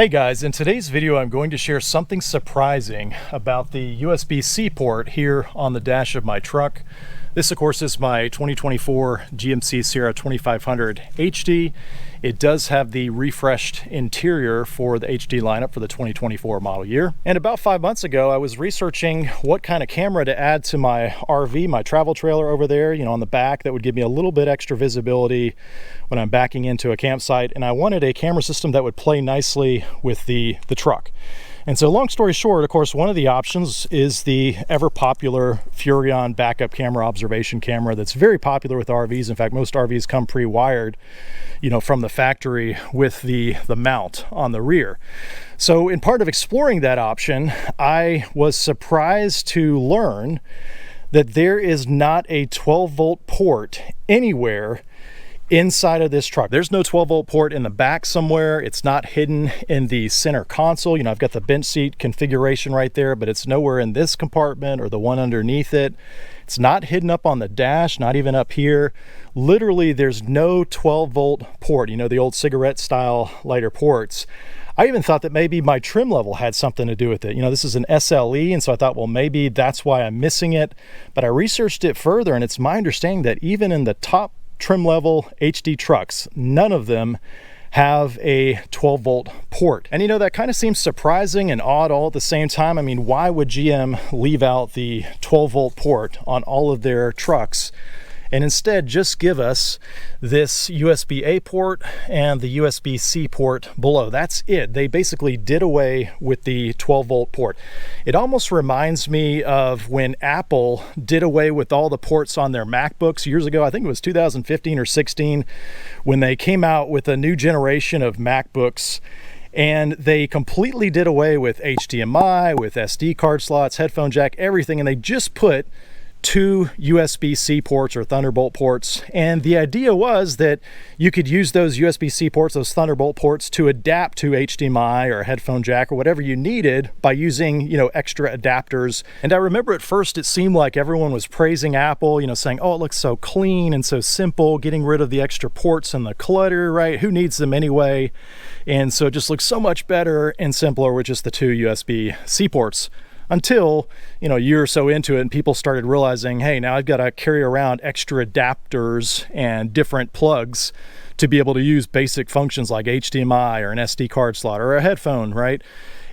Hey guys, in today's video I'm going to share something surprising about the USB-C port here on the dash of my truck. This of course is my 2024 GMC Sierra 2500 HD. It does have the refreshed interior for the HD lineup for the 2024 model year. And about 5 months ago I was researching what kind of camera to add to my RV, my travel trailer over there, on the back, that would give me a little bit extra visibility when I'm backing into a campsite. And I wanted a camera system that would play nicely with the truck. And so long story short, of course, one of the options is the ever popular Furrion backup camera, observation camera, that's very popular with RVs. In fact, most RVs come pre-wired, from the factory with the mount on the rear. So in part of exploring that option, I was surprised to learn that there is not a 12-volt port anywhere inside of this truck. There's no 12-volt port in the back somewhere. It's not hidden in the center console. I've got the bench seat configuration right there, but it's nowhere in this compartment or the one underneath it. It's not hidden up on the dash, not even up here. Literally, there's no 12-volt port, the old cigarette style lighter ports. I even thought that maybe my trim level had something to do with it. This is an SLE, and so I thought, well, maybe that's why I'm missing it. But I researched it further, and it's my understanding that even in the top trim level HD trucks, none of them have a 12-volt port. And that kind of seems surprising and odd all at the same time. I mean, why would GM leave out the 12-volt port on all of their trucks and instead just give us this USB-A port and the USB-C port below? That's it. They basically did away with the 12-volt port. It almost reminds me of when Apple did away with all the ports on their MacBooks years ago. I think it was 2015 or 16 when they came out with a new generation of MacBooks, and they completely did away with HDMI, with SD card slots, headphone jack, everything, and they just put two USB-C ports or Thunderbolt ports. And the idea was that you could use those USB-C ports, those Thunderbolt ports, to adapt to HDMI or a headphone jack or whatever you needed by using, extra adapters. And I remember at first it seemed like everyone was praising Apple, saying, oh, it looks so clean and so simple, getting rid of the extra ports and the clutter, right? Who needs them anyway? And so it just looks so much better and simpler with just the two USB-C ports. Until, a year or so into it and people started realizing, hey, now I've got to carry around extra adapters and different plugs to be able to use basic functions like HDMI or an SD card slot or a headphone, right?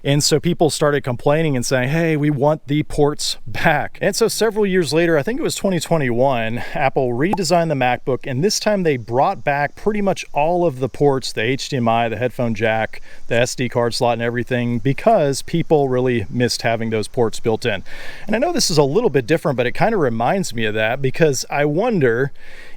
And so people started complaining and saying, hey, we want the ports back. And so several years later, I think it was 2021, Apple redesigned the MacBook, and this time they brought back pretty much all of the ports, the HDMI, the headphone jack, the SD card slot and everything, because people really missed having those ports built in. And I know this is a little bit different, but it kind of reminds me of that, because I wonder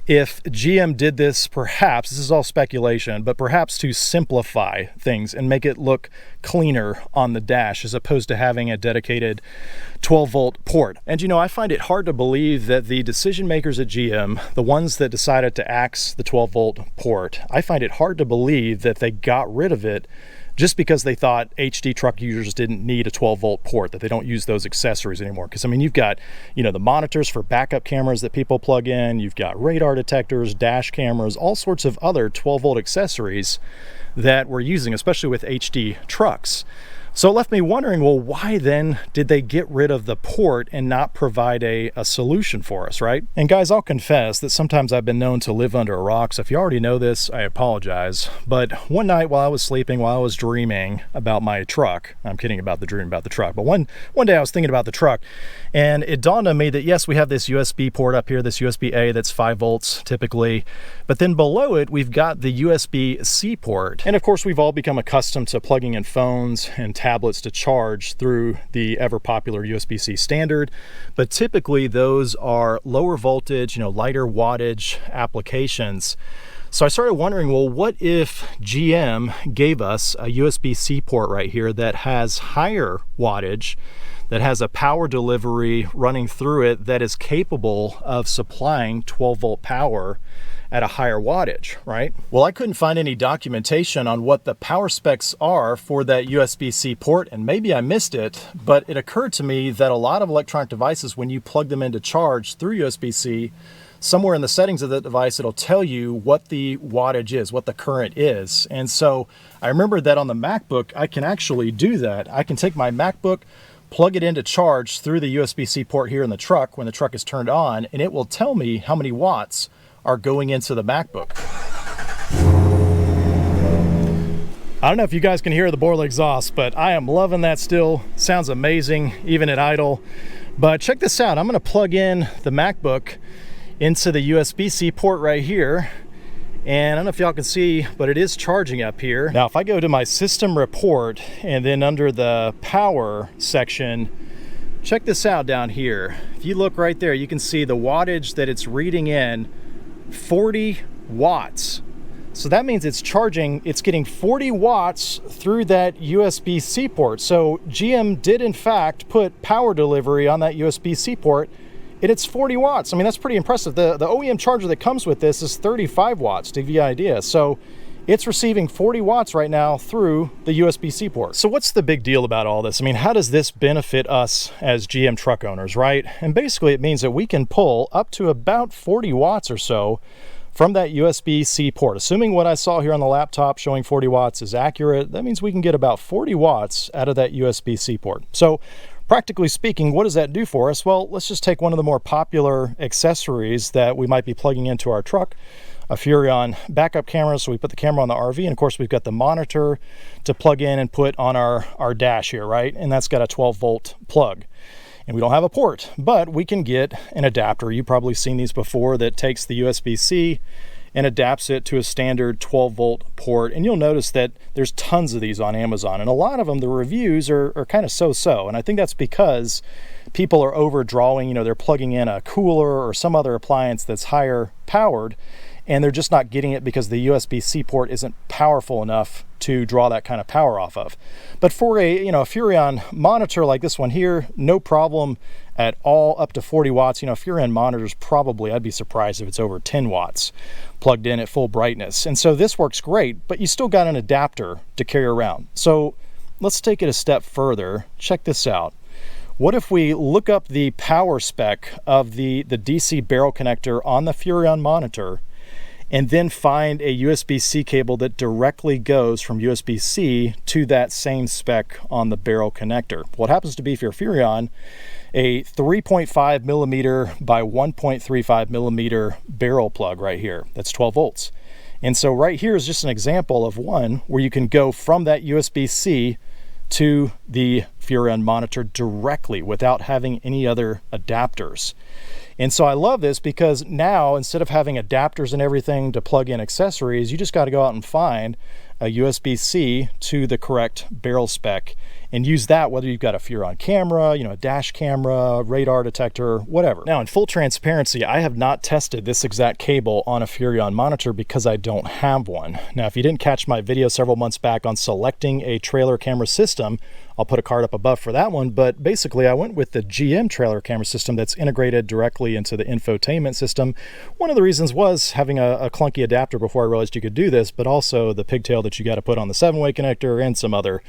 if GM did this, perhaps, this is all speculation, but perhaps to simplify things and make it look cleaner on the dash as opposed to having a dedicated 12-volt port. And I find it hard to believe that the decision makers at GM, the ones that decided to axe the 12-volt port, I find it hard to believe that they got rid of it just because they thought HD truck users didn't need a 12-volt port, that they don't use those accessories anymore. Because, you've got, the monitors for backup cameras that people plug in, you've got radar detectors, dash cameras, all sorts of other 12-volt accessories that we're using, especially with HD trucks. So it left me wondering, well, why then did they get rid of the port and not provide a solution for us, right? And guys, I'll confess that sometimes I've been known to live under a rock, so if you already know this, I apologize. But one night while I was sleeping, while I was dreaming about my truck, I'm kidding about the dream about the truck, but one day I was thinking about the truck, and it dawned on me that yes, we have this USB port up here, this USB-A that's 5 volts typically, but then below it, we've got the USB-C port. And of course, we've all become accustomed to plugging in phones and tablets to charge through the ever popular USB-C standard, but typically those are lower voltage, lighter wattage applications. So I started wondering, well, what if GM gave us a USB-C port right here that has higher wattage, that has a power delivery running through it that is capable of supplying 12-volt power at a higher wattage, right? Well, I couldn't find any documentation on what the power specs are for that USB-C port, and maybe I missed it, but it occurred to me that a lot of electronic devices, when you plug them into charge through USB-C, somewhere in the settings of the device, it'll tell you what the wattage is, what the current is. And so I remember that on the MacBook, I can actually do that. I can take my MacBook, plug it into charge through the USB-C port here in the truck when the truck is turned on, and it will tell me how many watts are going into the MacBook. I don't know if you guys can hear the Borla exhaust, but I am loving that still. Sounds amazing, even at idle. But check this out. I'm gonna plug in the MacBook into the USB-C port right here. And I don't know if y'all can see, but it is charging up here. Now, if I go to my system report and then under the power section, check this out down here. If you look right there, you can see the wattage that it's reading in, 40 watts. So that means it's charging, it's getting 40 watts through that USB-C port. So GM did in fact put power delivery on that USB-C port, and it's 40 watts. I mean, that's pretty impressive. The OEM charger that comes with this is 35 watts, to give you an idea. So it's receiving 40 watts right now through the USB-C port. So what's the big deal about all this? I mean, how does this benefit us as GM truck owners, right? And basically it means that we can pull up to about 40 watts or so from that USB-C port. Assuming what I saw here on the laptop showing 40 watts is accurate, that means we can get about 40 watts out of that USB-C port. So practically speaking, what does that do for us? Well, let's just take one of the more popular accessories that we might be plugging into our truck, a Furrion backup camera. So we put the camera on the RV, and of course we've got the monitor to plug in and put on our dash here, right? And that's got a 12-volt plug. And we don't have a port, but we can get an adapter. You've probably seen these before, that takes the USB-C and adapts it to a standard 12-volt port. And you'll notice that there's tons of these on Amazon, and a lot of them, the reviews are kind of so-so. And I think that's because people are overdrawing, you know, they're plugging in a cooler or some other appliance that's higher powered, and they're just not getting it because the USB-C port isn't powerful enough to draw that kind of power off of. But for a, you know, a Furrion monitor like this one here, no problem at all, up to 40 watts. You know, Furrion monitors probably, I'd be surprised if it's over 10 watts plugged in at full brightness. And so this works great, but you still got an adapter to carry around. So let's take it a step further. Check this out. What if we look up the power spec of the DC barrel connector on the Furrion monitor, and then find a USB-C cable that directly goes from USB-C to that same spec on the barrel connector? What happens to be, for Furrion, a 3.5 millimeter by 1.35 millimeter barrel plug right here. That's 12 volts. And so right here is just an example of one where you can go from that USB-C to the Furrion monitor directly without having any other adapters. And so I love this because now, instead of having adapters and everything to plug in accessories, you just got to go out and find a USB-C to the correct barrel spec and use that, whether you've got a Furrion camera, you know, a dash camera, radar detector, whatever. Now, in full transparency, I have not tested this exact cable on a Furrion monitor because I don't have one. Now, if you didn't catch my video several months back on selecting a trailer camera system, I'll put a card up above for that one, but basically I went with the GM trailer camera system that's integrated directly into the infotainment system. One of the reasons was having a clunky adapter before I realized you could do this, but also the pigtail that you got to put on the 7-way connector and some other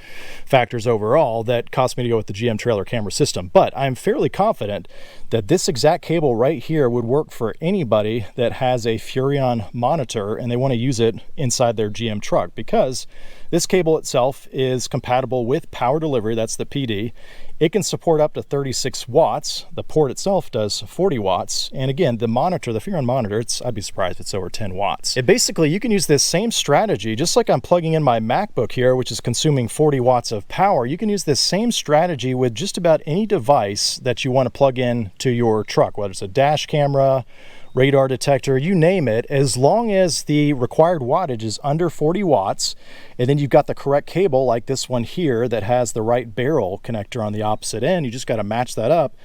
factors overall that caused me to go with the GM trailer camera system. But I'm fairly confident that this exact cable right here would work for anybody that has a Furrion monitor and they want to use it inside their GM truck, because this cable itself is compatible with power delivery, that's the PD. It can support up to 36 watts. The port itself does 40 watts. And again, the monitor, the Furrion monitor, I'd be surprised if it's over 10 watts. Basically, you can use this same strategy, just like I'm plugging in my MacBook here, which is consuming 40 watts of power. You can use this same strategy with just about any device that you want to plug in to your truck, whether it's a dash camera, radar detector, you name it, as long as the required wattage is under 40 watts, and then you've got the correct cable like this one here that has the right barrel connector on the opposite end. You just got to match that up.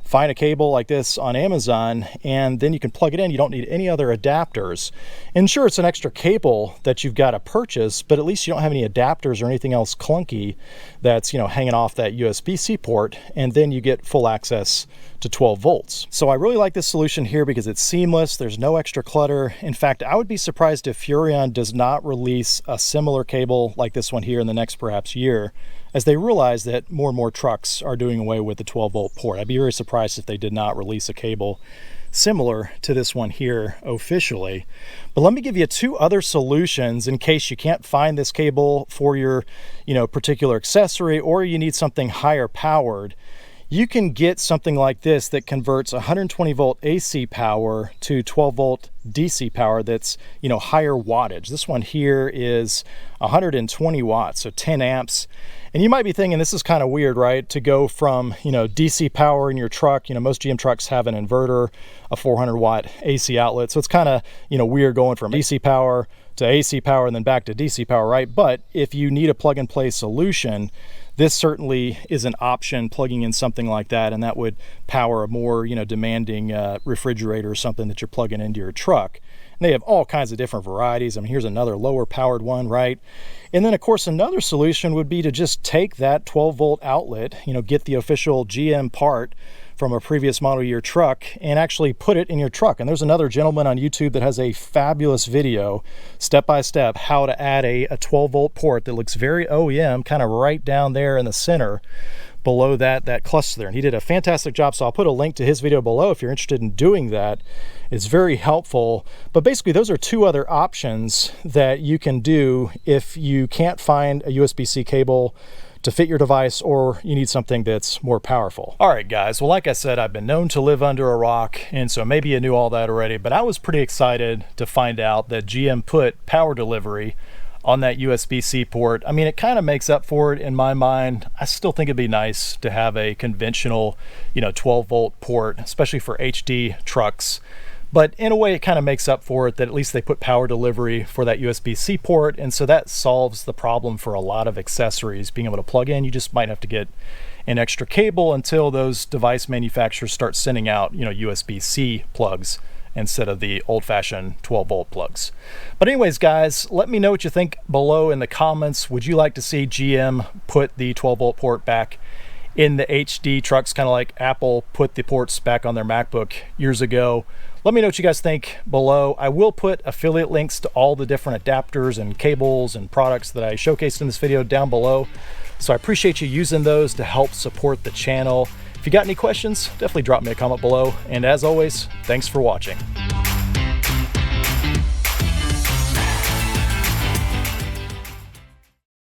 Find a cable like this on Amazon, and then you can plug it in. You don't need any other adapters. And sure, it's an extra cable that you've got to purchase, but at least you don't have any adapters or anything else clunky that's, you know, hanging off that USB-C port, and then you get full access to 12 volts. So I really like this solution here because it's seamless. There's no extra clutter. In fact, I would be surprised if Furrion does not release a similar cable like this one here in the next perhaps year, as they realize that more and more trucks are doing away with the 12-volt port. I'd be very surprised if they did not release a cable similar to this one here officially. But let me give you two other solutions in case you can't find this cable for your, particular accessory, or you need something higher powered. You can get something like this that converts 120 volt AC power to 12 volt DC power that's, higher wattage. This one here is 120 watts, so 10 amps. And you might be thinking this is kind of weird, right? To go from, DC power in your truck, most GM trucks have an inverter, a 400 watt AC outlet. So it's kind of, weird going from DC power to AC power and then back to DC power, right? But if you need a plug and play solution, this certainly is an option, plugging in something like that, and that would power a more, demanding refrigerator or something that you're plugging into your truck. And they have all kinds of different varieties. I mean, here's another lower powered one, right? And then, of course, another solution would be to just take that 12 volt outlet, get the official GM part from a previous model year truck and actually put it in your truck. And there's another gentleman on YouTube that has a fabulous video, step by step, how to add a 12 volt port that looks very OEM, kind of right down there in the center below that cluster there. And he did a fantastic job. So I'll put a link to his video below if you're interested in doing that. It's very helpful. But basically, those are two other options that you can do if you can't find a USB-C cable to fit your device, or you need something that's more powerful. All right, guys. Well, like I said, I've been known to live under a rock, and so maybe you knew all that already, but I was pretty excited to find out that GM put power delivery on that USB-C port. I mean, it kind of makes up for it in my mind. I still think it'd be nice to have a conventional, 12 volt port, especially for HD trucks. But in a way, it kind of makes up for it that at least they put power delivery for that USB-C port. And so that solves the problem for a lot of accessories being able to plug in. You just might have to get an extra cable until those device manufacturers start sending out, USB-C plugs instead of the old-fashioned 12 volt plugs. But anyways, guys, let me know what you think below in the comments. Would you like to see GM put the 12 volt port back in the HD trucks, kind of like Apple put the ports back on their MacBook years ago? Let me know what you guys think below. I will put affiliate links to all the different adapters and cables and products that I showcased in this video down below. So I appreciate you using those to help support the channel. If you got any questions, definitely drop me a comment below. And as always, thanks for watching.